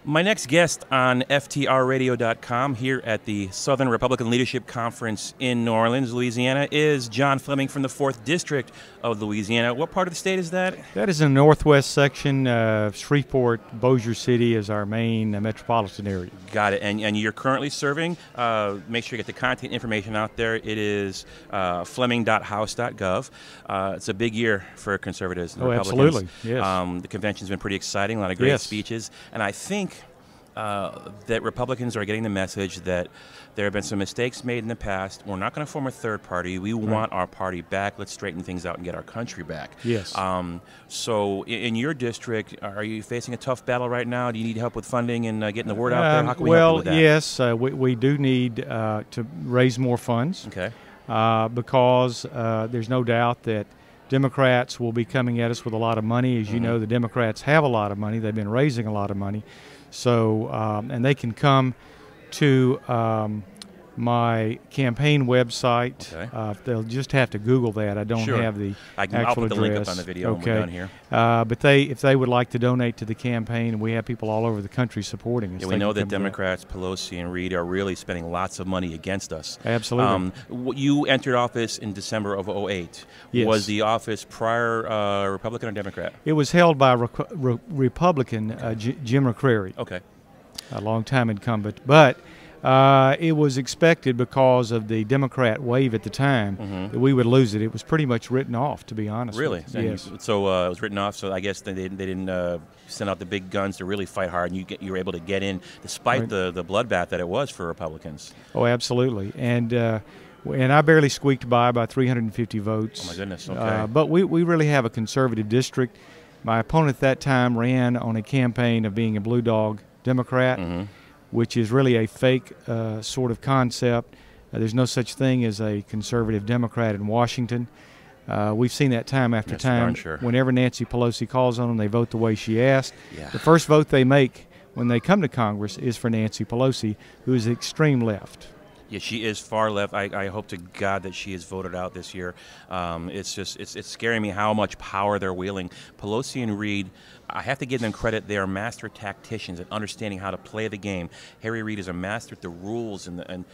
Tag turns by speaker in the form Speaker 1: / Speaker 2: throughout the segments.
Speaker 1: My next guest on FTRradio.com here at the Southern Republican Leadership Conference in New Orleans, Louisiana, is John Fleming from the 4th District of Louisiana. What part of the state is that?
Speaker 2: That is in the northwest section. Shreveport, Bossier City is our main metropolitan area.
Speaker 1: Got it. And you're currently serving. Make sure you get the contact information out there. It is fleming.house.gov. It's a big year for conservatives and Republicans.
Speaker 2: Absolutely. Yes.
Speaker 1: The convention's been pretty exciting, a lot of great speeches. And I think that Republicans are getting the message that there have been some mistakes made in the past. We're not going to form a third party. We want our party back. Let's straighten things out and get our country back.
Speaker 2: Yes.
Speaker 1: So in your district, are you facing a tough battle right now? Do you need help with funding and getting the word out there? How can we help you with that?
Speaker 2: Yes, we do need to raise more funds.
Speaker 1: Okay.
Speaker 2: Because there's no doubt that Democrats will be coming at us with a lot of money. As you know, the Democrats have a lot of money. They've been raising a lot of money. So, and they can come to my campaign website.
Speaker 1: Okay.
Speaker 2: They'll just have to Google that. I don't have the actual
Speaker 1: I'll put
Speaker 2: address.
Speaker 1: the link up on the video when we're done here.
Speaker 2: But if they would like to donate to the campaign, we have people all over the country supporting us.
Speaker 1: Yeah, we know that Democrats, Pelosi and Reid, are really spending lots of money against us.
Speaker 2: Absolutely.
Speaker 1: You entered office in December of 2008.
Speaker 2: Yes.
Speaker 1: Was the office prior Republican or Democrat?
Speaker 2: It was held by Republican Jim McCrary.
Speaker 1: Okay.
Speaker 2: A long-time incumbent. But it was expected because of the Democrat wave at the time that we would lose it. It was pretty much written off, to be honest.
Speaker 1: Really?
Speaker 2: With you. Yes.
Speaker 1: So it was written off, so I guess they didn't send out the big guns to really fight hard, and you were able to get in despite the bloodbath that it was for Republicans.
Speaker 2: Oh, absolutely. And I barely squeaked by 350 votes.
Speaker 1: Oh, my goodness. Okay.
Speaker 2: But we really have a conservative district. My opponent at that time ran on a campaign of being a blue dog Democrat, which is really a fake sort of concept. There's no such thing as a conservative Democrat in Washington. We've seen that time after time.
Speaker 1: Sure.
Speaker 2: Whenever Nancy Pelosi calls on them, they vote the way she asked.
Speaker 1: Yeah.
Speaker 2: The first vote they make when they come to Congress is for Nancy Pelosi, who is extreme left.
Speaker 1: Yeah, she is far left. I hope to God that she is voted out this year. It's scaring me how much power they're wielding. Pelosi and Reid, I have to give them credit. They are master tacticians at understanding how to play the game. Harry Reid is a master at the rules, and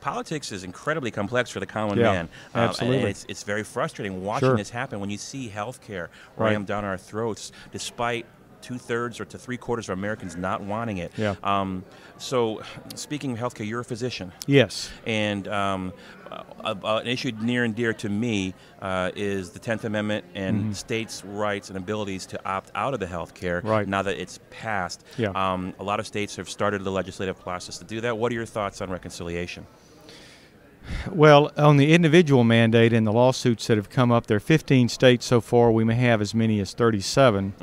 Speaker 1: politics is incredibly complex for the common man.
Speaker 2: Absolutely.
Speaker 1: And it's very frustrating watching this happen when you see health care rammed down our throats, despite 2/3 or to 3/4 of Americans not wanting it.
Speaker 2: Yeah.
Speaker 1: So, speaking of healthcare, you're a physician.
Speaker 2: Yes.
Speaker 1: And an issue near and dear to me is the 10th Amendment and states' rights and abilities to opt out of the health care now that it's passed.
Speaker 2: Yeah.
Speaker 1: A lot of states have started the legislative process to do that. What are your thoughts on reconciliation?
Speaker 2: Well, on the individual mandate and the lawsuits that have come up, there are 15 states so far. We may have as many as 37.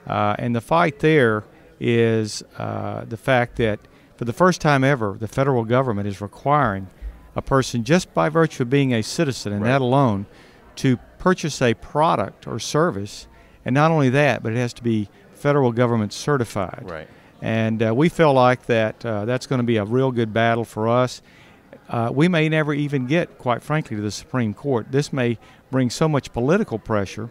Speaker 2: And the fight there is the fact that for the first time ever, the federal government is requiring a person, just by virtue of being a citizen and that alone, to purchase a product or service. And not only that, but it has to be federal government certified.
Speaker 1: Right.
Speaker 2: And we feel like that's going to be a real good battle for us. We may never even get, quite frankly, to the Supreme Court. This may bring so much political pressure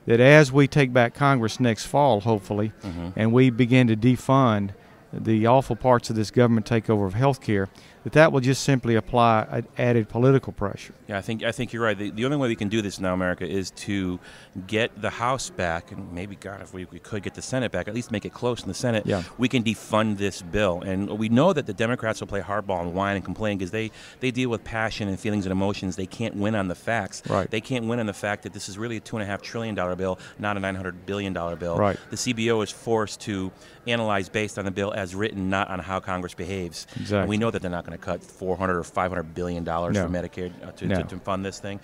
Speaker 2: that as we take back Congress next fall, hopefully, and we begin to defund the awful parts of this government takeover of health care, that will just simply apply added political pressure.
Speaker 1: Yeah, I think you're right. The only way we can do this now, America, is to get the House back, and maybe, God, if we could get the Senate back, at least make it close in the Senate, we can defund this bill. And we know that the Democrats will play hardball and whine and complain because they deal with passion and feelings and emotions. They can't win on the facts.
Speaker 2: Right.
Speaker 1: They can't win on the fact that this is really a $2.5 trillion bill, not a $900 billion bill.
Speaker 2: Right.
Speaker 1: The CBO is forced to analyze based on the bill as written, not on how Congress behaves.
Speaker 2: Exactly.
Speaker 1: And we know that they're not going to cut $400 or $500 billion for Medicare to fund this thing.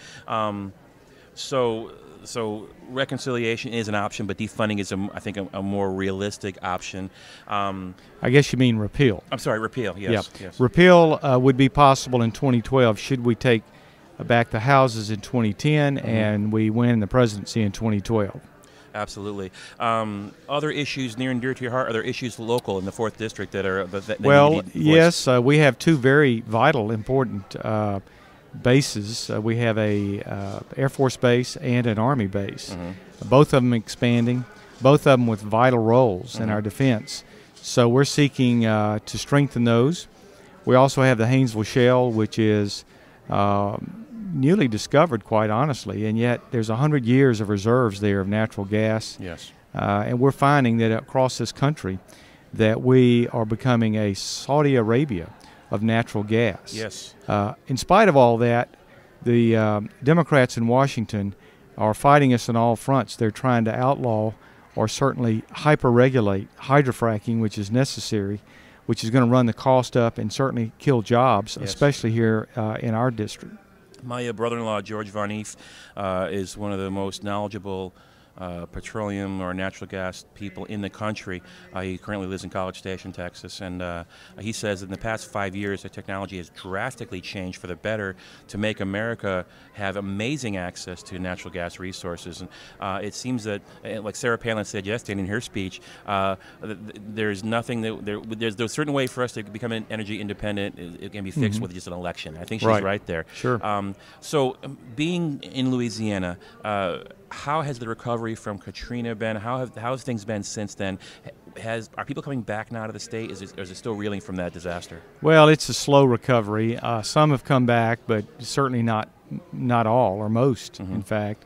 Speaker 1: So reconciliation is an option, but defunding is, I think, a more realistic option.
Speaker 2: I guess you mean repeal.
Speaker 1: I'm sorry, repeal, yes.
Speaker 2: Yeah. Yes. Repeal would be possible in 2012 should we take back the houses in 2010 and we win the presidency in 2012.
Speaker 1: Absolutely. Other issues near and dear to your heart? Are there issues local in the 4th District that are that
Speaker 2: well, yes, we have two very vital, important bases. We have a Air Force base and an Army base. Both of them expanding, both of them with vital roles in our defense. So we're seeking to strengthen those. We also have the Haynesville Shale, which is newly discovered, quite honestly, and yet there's 100 years of reserves there of natural gas.
Speaker 1: Yes.
Speaker 2: And we're finding that across this country that we are becoming a Saudi Arabia of natural gas.
Speaker 1: Yes.
Speaker 2: In spite of all that, the Democrats in Washington are fighting us on all fronts. They're trying to outlaw or certainly hyper-regulate hydrofracking, which is necessary, which is going to run the cost up and certainly kill jobs,
Speaker 1: yes.
Speaker 2: especially here in our district.
Speaker 1: My brother-in-law, George Von Eef, is one of the most knowledgeable petroleum or natural gas people in the country. He currently lives in College Station, Texas, and he says in the past 5 years the technology has drastically changed for the better to make America have amazing access to natural gas resources. And it seems that, like Sarah Palin said yesterday in her speech, there's nothing that there's a certain way for us to become energy independent. It can be fixed with just an election. I think she's right there.
Speaker 2: Sure.
Speaker 1: So being in Louisiana, how has the recovery from Katrina been? How have things been since then? Are people coming back now to the state? Or is it still reeling from that disaster?
Speaker 2: Well, it's a slow recovery. Some have come back, but certainly not all or most. In fact,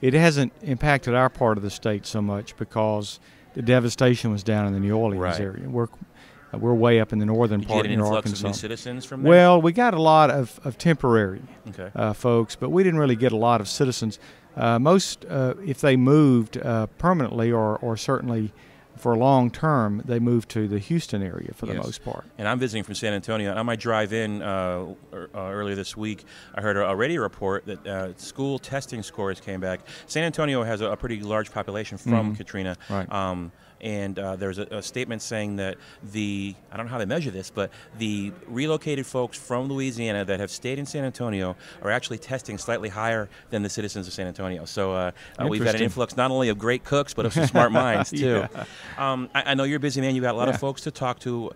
Speaker 2: it hasn't impacted our part of the state so much because the devastation was down in the New Orleans area. We're way up in the northern part
Speaker 1: near Arkansas. Did you get an influx of new citizens from there?
Speaker 2: Well, we got a lot of temporary
Speaker 1: okay.
Speaker 2: Folks, but we didn't really get a lot of citizens. Most, if they moved permanently or certainly for a long term, they moved to the Houston area for the most part.
Speaker 1: And I'm visiting from San Antonio. On my drive in earlier this week, I heard a radio report that school testing scores came back. San Antonio has a pretty large population from Katrina.
Speaker 2: Right.
Speaker 1: And there's a statement saying that I don't know how they measure this, but the relocated folks from Louisiana that have stayed in San Antonio are actually testing slightly higher than the citizens of San Antonio. So we've had an influx not only of great cooks, but of some smart minds, too. I know you're a busy man. You've got a lot of folks to talk to.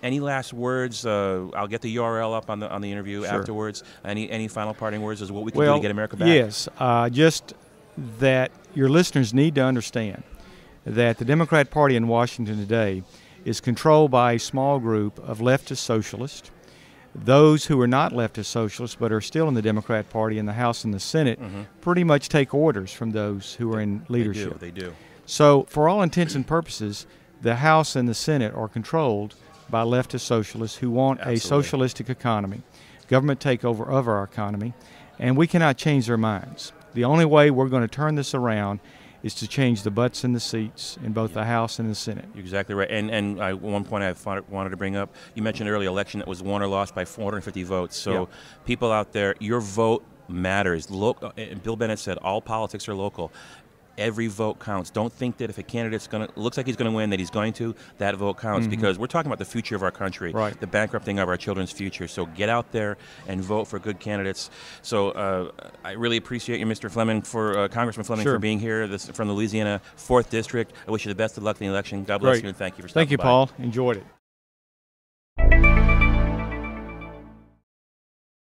Speaker 1: Any last words? I'll get the URL up on the interview afterwards. Any final parting words is what we can do to get America back?
Speaker 2: Yes, just that your listeners need to understand that the Democrat Party in Washington today is controlled by a small group of leftist socialists. Those who are not leftist socialists but are still in the Democrat Party in the House and the Senate pretty much take orders from those who are in leadership.
Speaker 1: They do.
Speaker 2: So for all intents and purposes, the House and the Senate are controlled by leftist socialists who want a socialistic economy, government takeover of our economy, and we cannot change their minds. The only way we're going to turn this around is to change the butts in the seats in both the House and the Senate.
Speaker 1: You're exactly right. And one point I wanted to bring up, you mentioned earlier election that was won or lost by 450 votes. So people out there, your vote matters. Bill Bennett said all politics are local. Every vote counts. Don't think that if a candidate's looks like he's going to win, that he's going to, that vote counts, because we're talking about the future of our country, the bankrupting of our children's future. So get out there and vote for good candidates. So I really appreciate you, Mr. Fleming, Congressman Fleming, for being here from the Louisiana 4th District. I wish you the best of luck in the election. God bless you, and thank you for stopping by.
Speaker 2: Thank you, Paul. Enjoyed it.